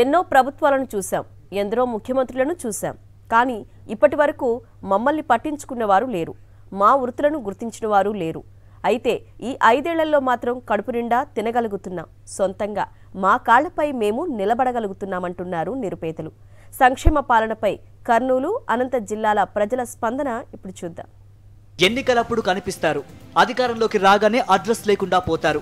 ఎన్నో ప్రభుత్వాలను చూశాం, ఎందరో ముఖ్యమంత్రులను చూశాం. కానీ ఇప్పటి వరకు మమ్మల్ని పట్టించుకున్నవారు లేరు, మా వృత్తులను గుర్తించిన వారు లేరు. అయితే ఈ 5 ఏళ్లలో మాత్రం కడుపు నిండా తినగలుగుతున్నాం, సొంతంగా మా కాళ్లపై మేము నిలబడగలుగుతున్నామంటున్నారు నిరుపేదలు. సంక్షేమ పాలనపై కర్నూలు, అనంత జిల్లాల ప్రజల స్పందన ఇప్పుడు చూద్దాం. ఎన్నికలప్పుడు కనిపిస్తారు, అధికారంలోకి రాగానే అడ్రస్ లేకుండా పోతారు.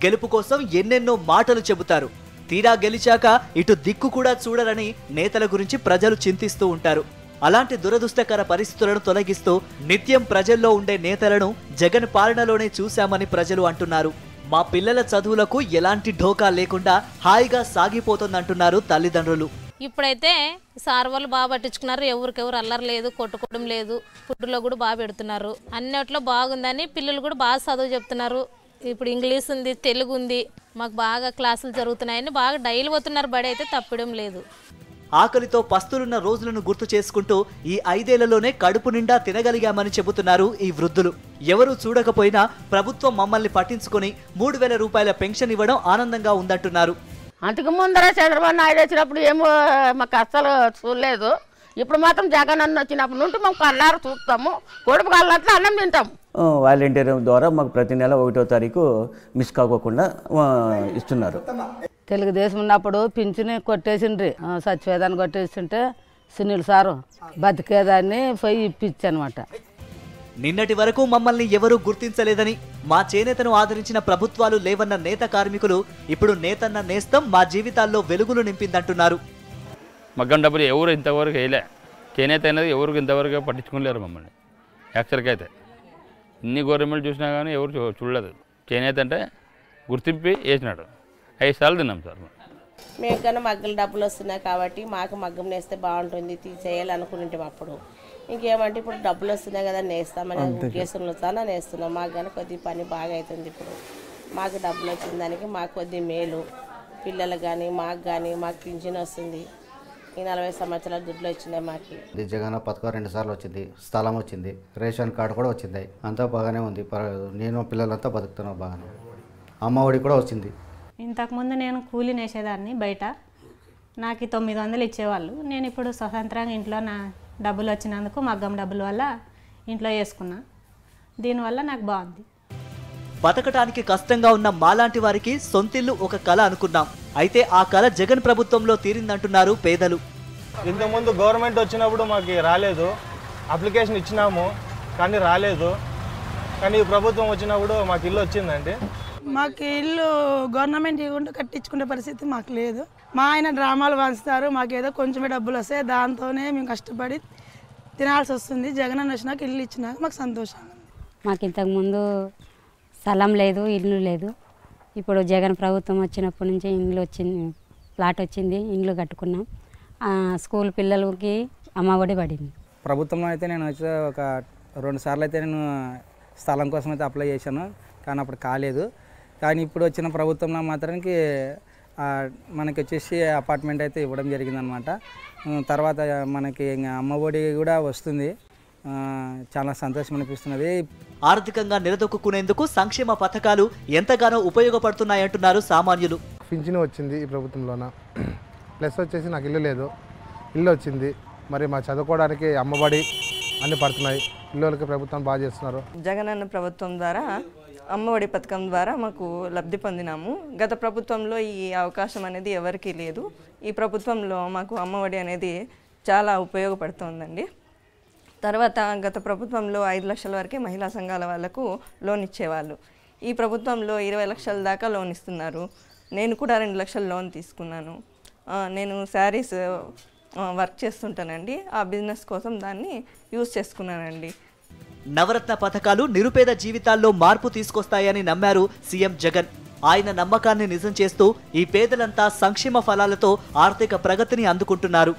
గెలుపు కోసం ఎన్నెన్నో మాటలు చెబుతారు. తీరా గెలిచాక ఇటు దిక్కు కూడా చూడరని నేతల గురించి ప్రజలు చింతిస్తూ ఉంటారు. అలాంటి దురదృష్టకర పరిస్థితులను తొలగిస్తూ నిత్యం ప్రజల్లో ఉండే నేతలను జగన్ పాలనలోనే చూశామని ప్రజలు అంటున్నారు. మా పిల్లల చదువులకు ఎలాంటి ఢోకా లేకుండా హాయిగా సాగిపోతుందంటున్నారు తల్లిదండ్రులు. ఇప్పుడైతే సార్ వాళ్ళు బాగా పట్టించుకున్నారు, ఎవరికెవరు అల్లరి లేదు, కొట్టుకోవడం లేదు, ఫుడ్లో కూడా బాగా పెడుతున్నారు. అన్నిట్లో బాగుందని పిల్లలు కూడా బాగా చదువు చెప్తున్నారు. ఇప్పుడు ఇంగ్లీష్ ఉంది, తెలుగు ఉంది, మాకు బాగా క్లాసులు జరుగుతున్నాయని బాగా డైలీ పోతున్నారు. బడి అయితే తప్పడం లేదు. ఆకలితో పస్తులున్న రోజులను గుర్తు చేసుకుంటూ ఈ 5 ఏళ్లలోనే కడుపు నిండా తినగలిగామని చెబుతున్నారు ఈ వృద్ధులు. ఎవరూ చూడకపోయినా ప్రభుత్వం మమ్మల్ని పట్టించుకుని 3000 రూపాయల పెన్షన్ ఇవ్వడం ఆనందంగా ఉందంటున్నారు. అంతకు ముందర చంద్రబాబు నాయుడు వచ్చినప్పుడు ఏమో మాకు అస్సలు చూడలేదు. ఇప్పుడు మాత్రం జగన్ అన్న వచ్చినప్పటి నుండి మేము కళ్ళారు చూస్తాము, కొడుకు కళ్ళట్లో అన్నం తింటాము. వాలంటీర్ ద్వారా మాకు ప్రతి నెల 1వ తారీఖు మిస్ కాకోకుండా ఇస్తున్నారు. తెలుగుదేశం ఉన్నప్పుడు పింఛని కొట్టేసిండ్రి, సచివేదాన్ని కొట్టేసింటే సునీల్ సారు బతికేదాన్ని పోయి ఇప్పించనమాట. నిన్నటి వరకు మమ్మల్ని ఎవరూ గుర్తించలేదని, మా చేనేతను ఆదరించిన ప్రభుత్వాలు లేవన్న నేత కార్మికులు ఇప్పుడు నేతన్న నేస్తం మా జీవితాల్లో వెలుగులు నింపిందంటున్నారు. మగ్గం డబ్బులు ఎవరు ఇంతవరకు వేయలే. చేనేత అనేది ఎవరికి ఇంతవరకు పట్టించుకోలేరు మమ్మల్ని. యాక్చువల్గా అయితే ఇన్ని గవర్నమెంట్ చూసినా కానీ ఎవరు చూడలేదు. చేనేత అంటే గుర్తింపు వేసినాడు. 5 సార్లు తిన్నాం సార్. మేము కన్నా మగ్గల డబ్బులు వస్తున్నాయి కాబట్టి మాకు మగ్గం నేస్తే బాగుంటుంది, చేయాలనుకుంటాం. అప్పుడు ఇంకేమంటే ఇప్పుడు డబ్బులు వస్తున్నాయి కదా నేస్తామని ఉద్దేశంలో చాలా నేస్తున్నాం. మాకు కానీ కొద్దిగా పని బాగా అవుతుంది. ఇప్పుడు మాకు డబ్బులు వచ్చిన దానికి మాకు కొద్ది మేలు, పిల్లలకు కానీ మాకు కానీ మాకు పింఛన్ వస్తుంది. ఈ 40 సంవత్సరాల దుడ్లు వచ్చినాయి మాకు. జగన్ పథకం 2 సార్లు వచ్చింది, స్థలం వచ్చింది, రేషన్ కార్డు కూడా వచ్చింది. అంతా బాగానే ఉంది, నేను పిల్లలంతా బతుకుతున్నాం బాగానే. అమ్మ ఒడి కూడా వచ్చింది. ఇంతకుముందు నేను కూలి నేసేదాన్ని బయట, నాకు 900 ఇచ్చేవాళ్ళు. నేను ఇప్పుడు స్వతంత్రంగా ఇంట్లో నా డబ్బులు వచ్చినందుకు మగ్గం డబ్బుల వల్ల ఇంట్లో వేసుకున్నా. దీనివల్ల నాకు బాగుంది. బతకటానికి కష్టంగా ఉన్న మాలాంటి వారికి సొంతిల్లు ఒక కళ అనుకున్నాం. అయితే ఆ కళ జగన్ ప్రభుత్వంలో తీరిందంటున్నారు పేదలు. ఇంతకుముందు గవర్నమెంట్ వచ్చినప్పుడు మాకు రాలేదు, అప్లికేషన్ ఇచ్చినాము కానీ రాలేదు. కానీ ఈ ప్రభుత్వం వచ్చినప్పుడు మాకు ఇల్లు వచ్చిందండి. మాకు ఇల్లు గవర్నమెంట్ ఇవ్వకుండా కట్టించుకునే పరిస్థితి మాకు లేదు. మా ఆయన డ్రామాలు వంచుతారు, మాకేదో కొంచెమే డబ్బులు వస్తాయి, దాంతోనే మేము కష్టపడి తినాల్సి వస్తుంది. జగన్ అన్న వచ్చినాక ఇల్లు ఇచ్చినాక మాకు సంతోషం. మాకు ఇంతకుముందు స్థలం లేదు, ఇల్లు లేదు. ఇప్పుడు జగన్ ప్రభుత్వం వచ్చినప్పటి నుంచి ఇల్లు వచ్చింది, ప్లాట్ వచ్చింది, ఇల్లు కట్టుకున్నాం. స్కూల్ పిల్లలకి అమ్మఒడి పడింది. ప్రభుత్వంలో అయితే నేను వచ్చి ఒక 2 సార్లు అయితే నేను స్థలం కోసం అయితే అప్లై చేశాను, కానీ అప్పుడు కాలేదు. కానీ ఇప్పుడు వచ్చిన ప్రభుత్వంలో మాత్రానికి మనకి వచ్చేసి అపార్ట్మెంట్ అయితే ఇవ్వడం జరిగిందనమాట. తర్వాత మనకి అమ్మఒడి కూడా వస్తుంది. చాలా సంతోషం అనిపిస్తున్నది. ఆర్థికంగా నిలదొక్కునేందుకు సంక్షేమ పథకాలు ఎంతగానో ఉపయోగపడుతున్నాయంటున్నారు సామాన్యులు. పింఛను వచ్చింది ఈ ప్రభుత్వంలోన, ప్లస్ వచ్చేసి నాకు ఇల్లు లేదు, ఇల్లు వచ్చింది. మరి మా చదువుకోవడానికి అమ్మఒడి అన్ని పడుతున్నాయి. పిల్లలకి ప్రభుత్వం బాగా చేస్తున్నారు. జగన్ అన్న ప్రభుత్వం ద్వారా అమ్మఒడి పథకం ద్వారా మాకు లబ్ధి పొందినాము. గత ప్రభుత్వంలో ఈ అవకాశం అనేది ఎవరికీ లేదు. ఈ ప్రభుత్వంలో మాకు అమ్మఒడి అనేది చాలా ఉపయోగపడుతుందండి. తర్వాత గత ప్రభుత్వంలో 5 లక్షల వరకే మహిళా సంఘాల వాళ్లకు లోన్ ఇచ్చేవాళ్ళు. ఈ ప్రభుత్వంలో 20 లక్షల దాకా లోన్ ఇస్తున్నారు. నేను కూడా 2 లక్షల లోన్ తీసుకున్నాను. నేను శారీస్ వర్క్ చేస్తుంటానండి, ఆ బిజినెస్ కోసం దాన్ని యూజ్ చేసుకున్నానండి. నవరత్న పథకాలు నిరుపేద జీవితాల్లో మార్పు తీసుకొస్తాయని నమ్మారు సీఎం జగన్. ఆయన నమ్మకాన్ని నిజం చేస్తూ ఈ పేదలంతా సంక్షేమ ఫలాలతో ఆర్థిక ప్రగతిని అందుకుంటున్నారు.